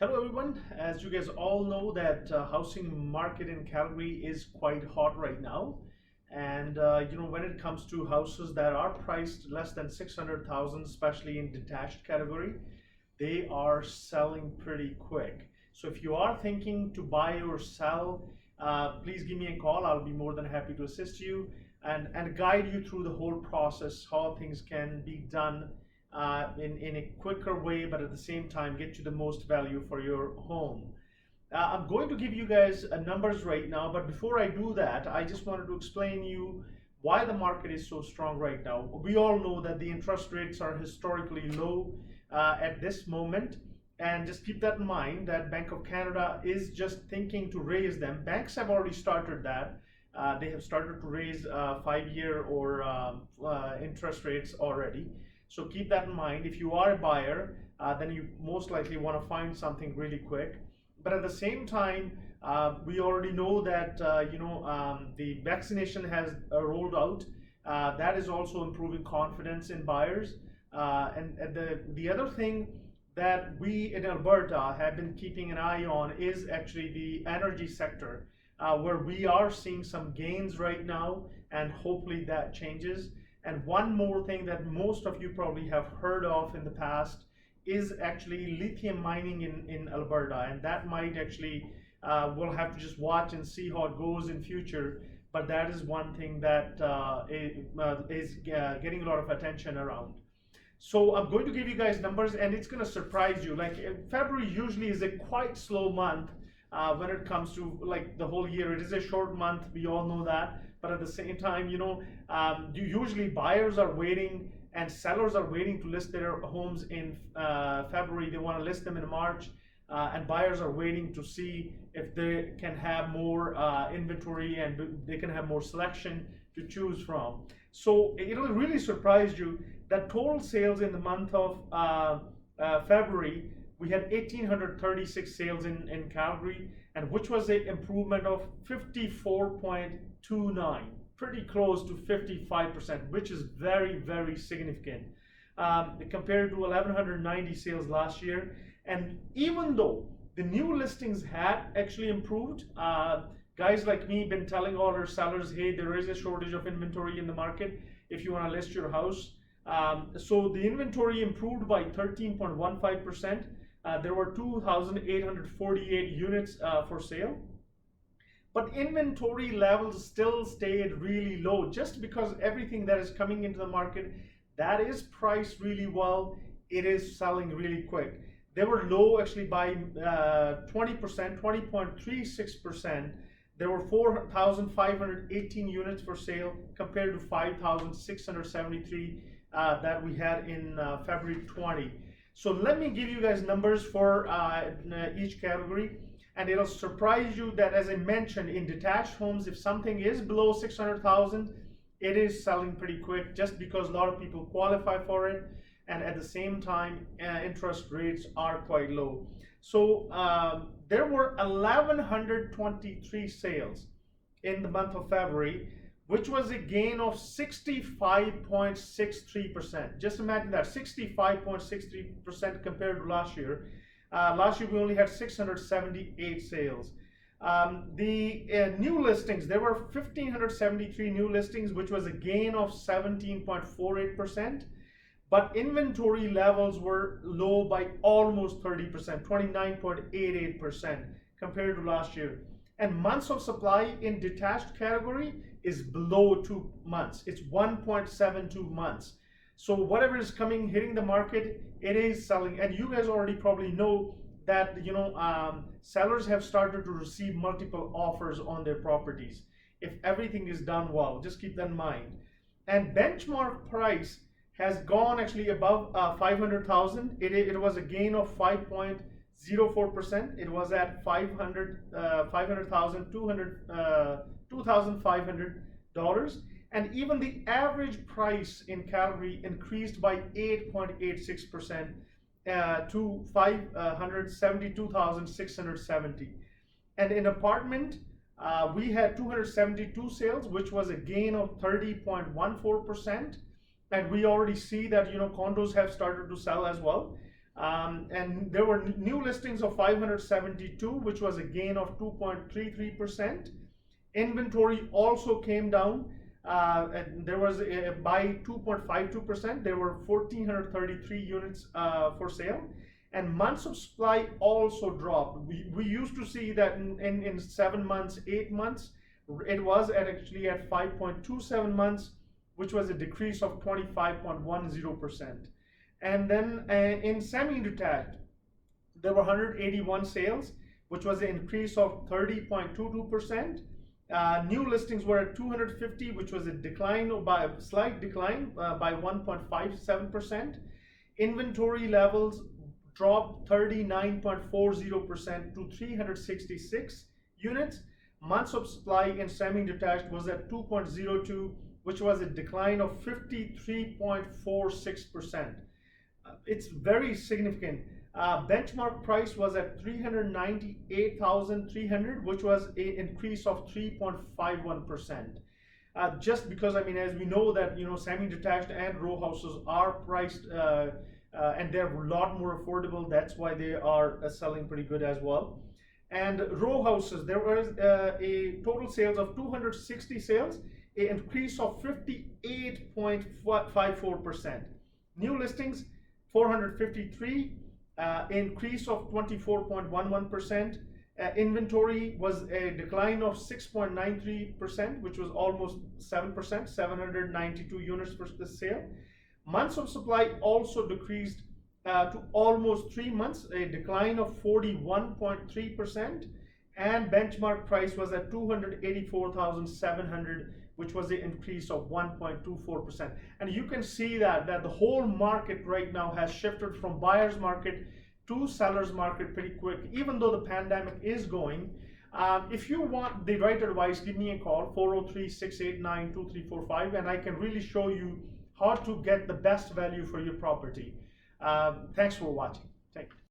Hello everyone. As you guys all know that housing market in Calgary is quite hot right now. And when it comes to houses that are priced less than 600,000, especially in detached category, they are selling pretty quick. So if you are thinking to buy or sell, please give me a call. I'll be more than happy to assist you and guide you through the whole process, how things can be done in a quicker way, but at the same time get you the most value for your home. I'm going to give you guys numbers right now, but before I do that, I just wanted to explain you why the market is so strong right now. We all know that the interest rates are historically low at this moment, and just keep that in mind that Bank of Canada is just thinking to raise them. Banks have already started that. They have started to raise 5-year or interest rates already. So keep that in mind. If you are a buyer, then you most likely want to find something really quick. But at the same time, we already know that the vaccination has rolled out. That is also improving confidence in buyers. And the other thing that we in Alberta have been keeping an eye on is actually the energy sector, where we are seeing some gains right now, and hopefully that changes. And one more thing that most of you probably have heard of in the past is actually lithium mining in Alberta, and that might actually we'll have to just watch and see how it goes in future. But that is one thing that is getting a lot of attention around. So I'm going to give you guys numbers, and it's going to surprise you. Like February usually is a quite slow month when it comes to like the whole year. It is a short month. We all know that. But at the same time, usually buyers are waiting and sellers are waiting to list their homes in February. They want to list them in March, and buyers are waiting to see if they can have more inventory and they can have more selection to choose from. So it'll really surprise you that total sales in the month of February, we had 1,836 sales in Calgary, and which was an improvement of 54.29, pretty close to 55%, which is very, very significant compared to 1,190 sales last year. And even though the new listings had actually improved, guys like me been telling all our sellers, hey, there is a shortage of inventory in the market if you want to list your house. So the inventory improved by 13.15%. There were 2,848 units for sale, but inventory levels still stayed really low, just because everything that is coming into the market that is priced really well, it is selling really quick. They were low actually by 20%, 20.36%. There were 4,518 units for sale compared to 5,673 that we had in February 20. So let me give you guys numbers for each category, and it'll surprise you that, as I mentioned, in detached homes, if something is below 600,000, it is selling pretty quick, just because a lot of people qualify for it, and at the same time, interest rates are quite low. So there were 1,123 sales in the month of February, which was a gain of 65.63%. Just imagine that, 65.63% compared to last year. Last year we only had 678 sales. The new listings, there were 1,573 new listings, which was a gain of 17.48%. But inventory levels were low by almost 30%, 29.88% compared to last year. And months of supply in detached category is below 2 months. It's 1.72 months. So whatever is coming, hitting the market, it is selling. And you guys already probably know that sellers have started to receive multiple offers on their properties if everything is done well. Just keep that in mind. And benchmark price has gone actually above 500,000. It was a gain of 5.04%. It was at $2,500. And even the average price in Calgary increased by 8.86% to $572,670. And in apartment, we had 272 sales, which was a gain of 30.14%. And we already see that condos have started to sell as well. And there were new listings of 572, which was a gain of 2.33%. Inventory also came down. And there was by 2.52%. There were 1,433 units for sale. And months of supply also dropped. We used to see that in 7 months, 8 months, it was actually at 5.27 months, which was a decrease of 25.10%. And then in semi-detached, there were 181 sales, which was an increase of 30.22%. New listings were at 250, which was a decline by a slight decline by 1.57%. Inventory levels dropped 39.40% to 366 units. Months of supply in semi-detached was at 2.02, which was a decline of 53.46%. It's very significant. Benchmark price was at 398,300, which was an increase of 3.51%. Just because, I mean, as we know that, semi-detached and row houses are priced and they're a lot more affordable. That's why they are selling pretty good as well. And row houses, there was a total sales of 260 sales, an increase of 58.54%. New listings, 453, increase of 24.11%. Inventory was a decline of 6.93%, which was almost 7%, 792 units for the sale. Months of supply also decreased to almost 3 months, a decline of 41.3%. And benchmark price was at 284,700, which was an increase of 1.24%. And you can see that the whole market right now has shifted from buyer's market to seller's market pretty quick, even though the pandemic is going. If you want the right advice, give me a call, 403-689-2345, and I can really show you how to get the best value for your property. Thanks for watching. Thank you.